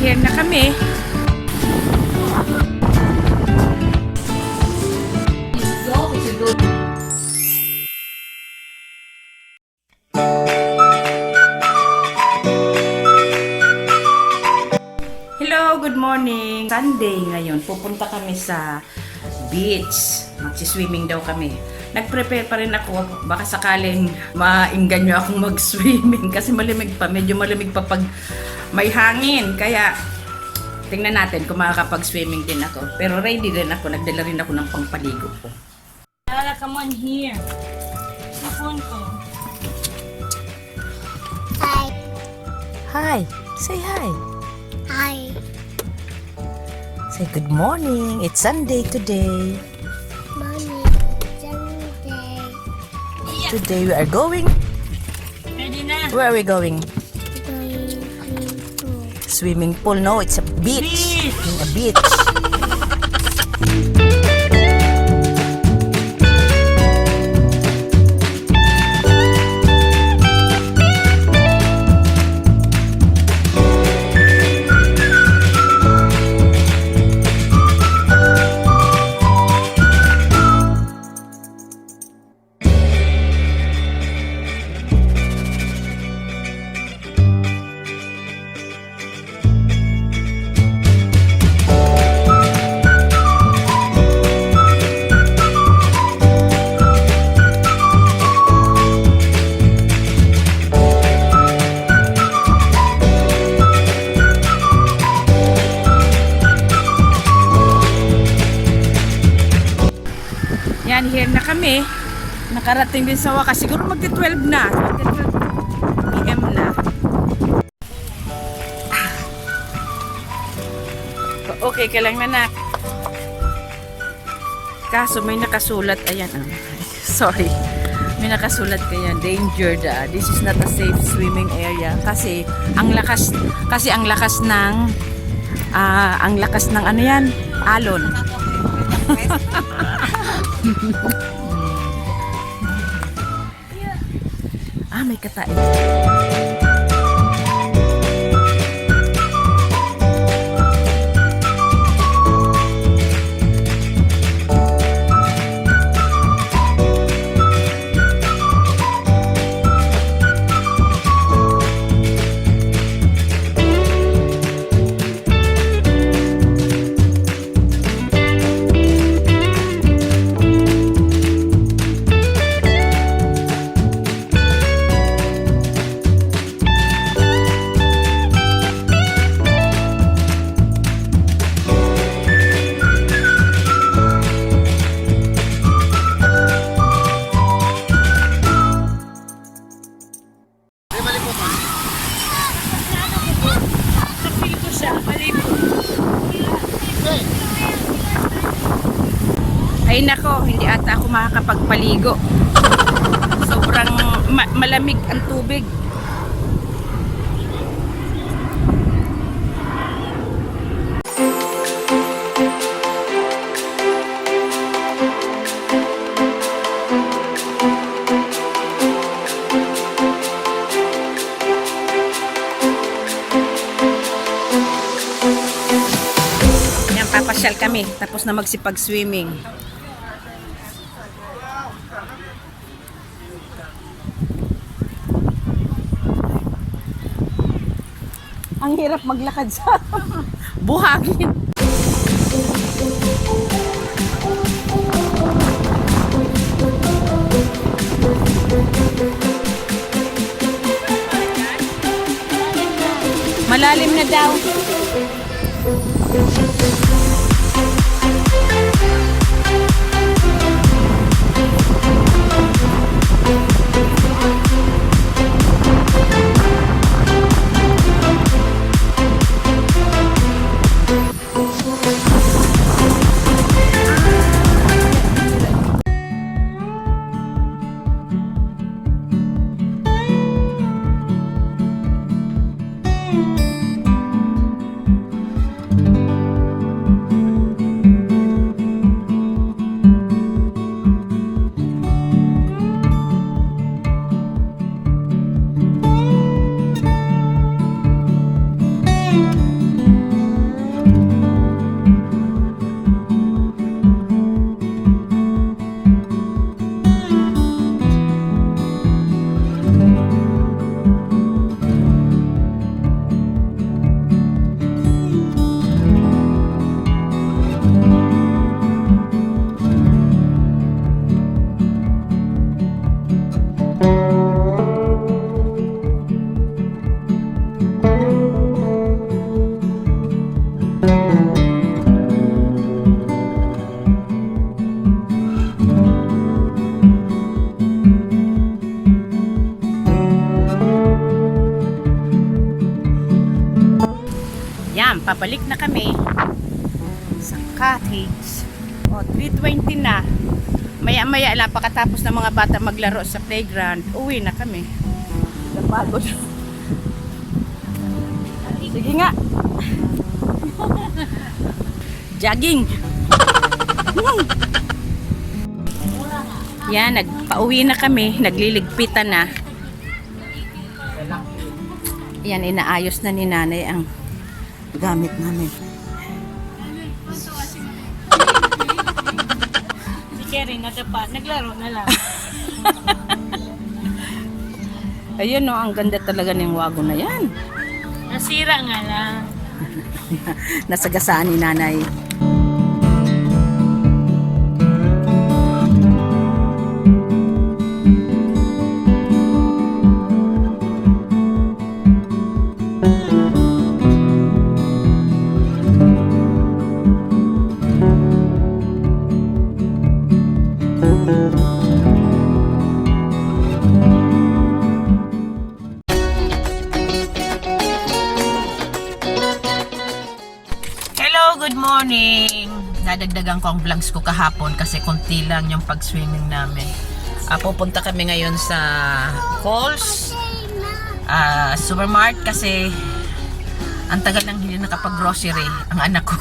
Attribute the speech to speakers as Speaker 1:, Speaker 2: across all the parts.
Speaker 1: here na kami. Hello, good morning. Sunday ngayon. Pupunta kami sa beach. Magsiswimming daw kami. Nag-prepare pa rin ako. Baka sakaling maingganyo akong mag-swimming kasi malamig pa. Medyo malamig pa pag may hangin. Kaya tingnan natin kung makakapag-swimming din ako. Pero ready din ako. Nagdala rin ako ng pangpaligo ko.
Speaker 2: Lola, come on here. Sa phone ko.
Speaker 3: Hi.
Speaker 1: Hi. Say hi.
Speaker 3: Hi.
Speaker 1: Say good morning. It's Sunday today.
Speaker 3: Mommy, Sunday.
Speaker 1: Today we are going.
Speaker 2: Ready na?
Speaker 1: Where are we going?
Speaker 3: Going to
Speaker 1: Swimming pool. No, it's a beach.
Speaker 2: Beach.
Speaker 1: In a beach. Yan, here na kami. Nakarating din sa wakas. Siguro magti-12 na. Magti-12 PM na. Okay ka lang, nanak. Kaso may nakasulat. Ayan. Sorry. May nakasulat kaya. Danger da. This is not a safe swimming area. Kasi ang lakas ng ano yan? Alon. May katain. Ay nako, hindi ata ako makakapagpaligo. Sobrang malamig ang tubig. Yan, papasyal kami tapos na magsipag-swimming. Ang hirap maglakad sa buhangin. Malalim na daw. pabalik na kami sa cottage. O, 3:20 na. Maya-maya lang, pagkatapos ng mga bata maglaro sa playground, uwi na kami. Napagod. Sige nga. Jogging. Yan, nagpauwi na kami. Nagliligpitan na. Yan, inaayos na ni nanay ang gamit namin.
Speaker 2: Si Kerry nadapa, naglaro na lang.
Speaker 1: Ayun, no, ang ganda talaga ng wagon na yan.
Speaker 2: Nasira nga lang.
Speaker 1: Nasagasaan ni nanay. Good morning! Nadagdagan ko ang vlogs ko kahapon kasi konti lang yung pag-swimming namin. Pupunta kami ngayon sa Coles Supermart kasi ang tagal nang hindi nakapag-grocery ang anak ko.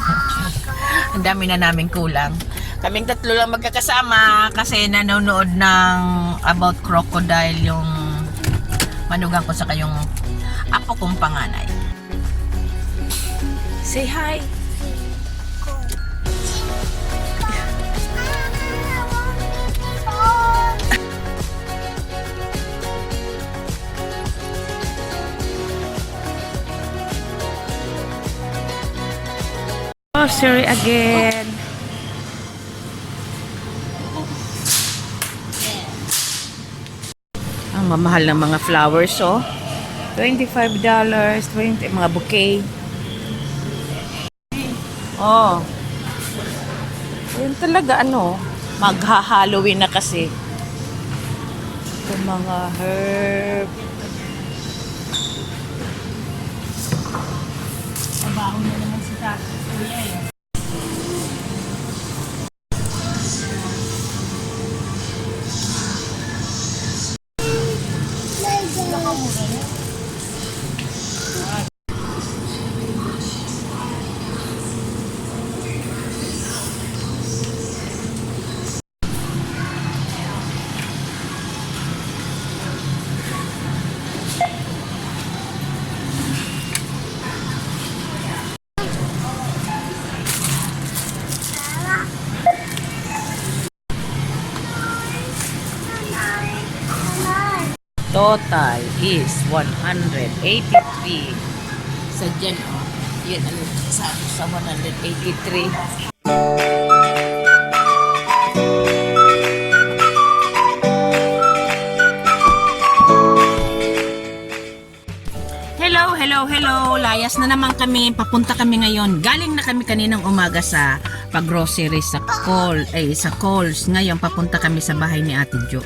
Speaker 1: Ang dami na namin kulang. Kaming tatlo lang magkakasama kasi nanonood ng About Crocodile yung manugang ko sa kayong apo kong panganay. Say hi! Oh, sorry again. Ang mamahal ng mga flowers, oh. $25, 20 mga bouquet. Oh. Yun talaga ano, magha-Halloween na kasi. Ito mga herb.
Speaker 2: Trabaho na naman si Tata. Kuya eh.
Speaker 1: Total is 183. Sa dyan, oh. Yan ang sa 183. Hello. Layas na naman kami. Papunta kami ngayon. Galing na kami kaninang umaga sa pag-grocery sa Coles. Ngayon papunta kami sa bahay ni Ate Jo.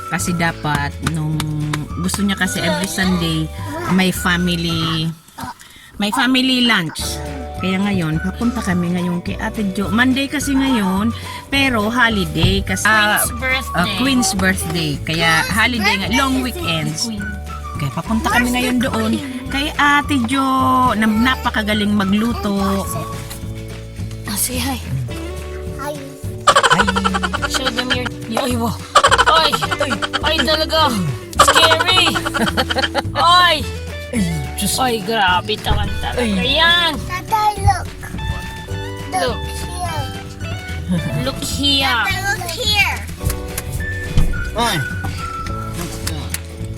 Speaker 1: Kasi dapat nung gusto niya kasi every Sunday may family lunch. Kaya ngayon papunta kami ngayon kay Ate Jo. Monday kasi ngayon, pero holiday kasi Queen's birthday. Kaya holiday nga, long weekends. Kaya papunta kami ngayon doon kay Ate Jo na napakagaling magluto.
Speaker 2: Say hi.
Speaker 3: Hi.
Speaker 2: Show them your... Ay, wow. Ay, talaga. Scary. Ay. Ay, grabe naman talaga yan.
Speaker 3: Tata, look.
Speaker 2: Look.
Speaker 3: Here.
Speaker 2: Look here.
Speaker 3: Tata, look here.
Speaker 4: Ay.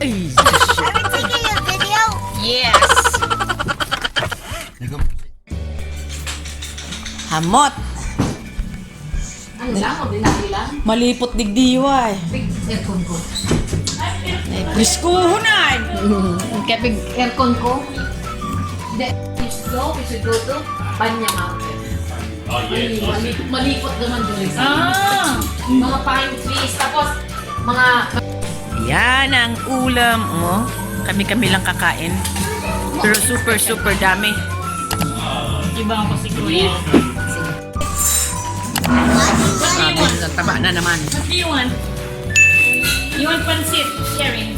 Speaker 3: Are we taking a video?
Speaker 2: Yes.
Speaker 1: Hamot. Malipot digdiwa eh. Priskuho na eh.
Speaker 5: Kaya pag aircon ko, we should go to Banya Mountain. Malipot naman doon. Mga pine trees, tapos mga...
Speaker 1: Yan ang ulam, oh. Kami lang kakain. Pero super dami.
Speaker 2: Ibang ako si Kuya.
Speaker 1: Sige. Sabi, taba na naman.
Speaker 2: What do you want? You want pancit, Sherry?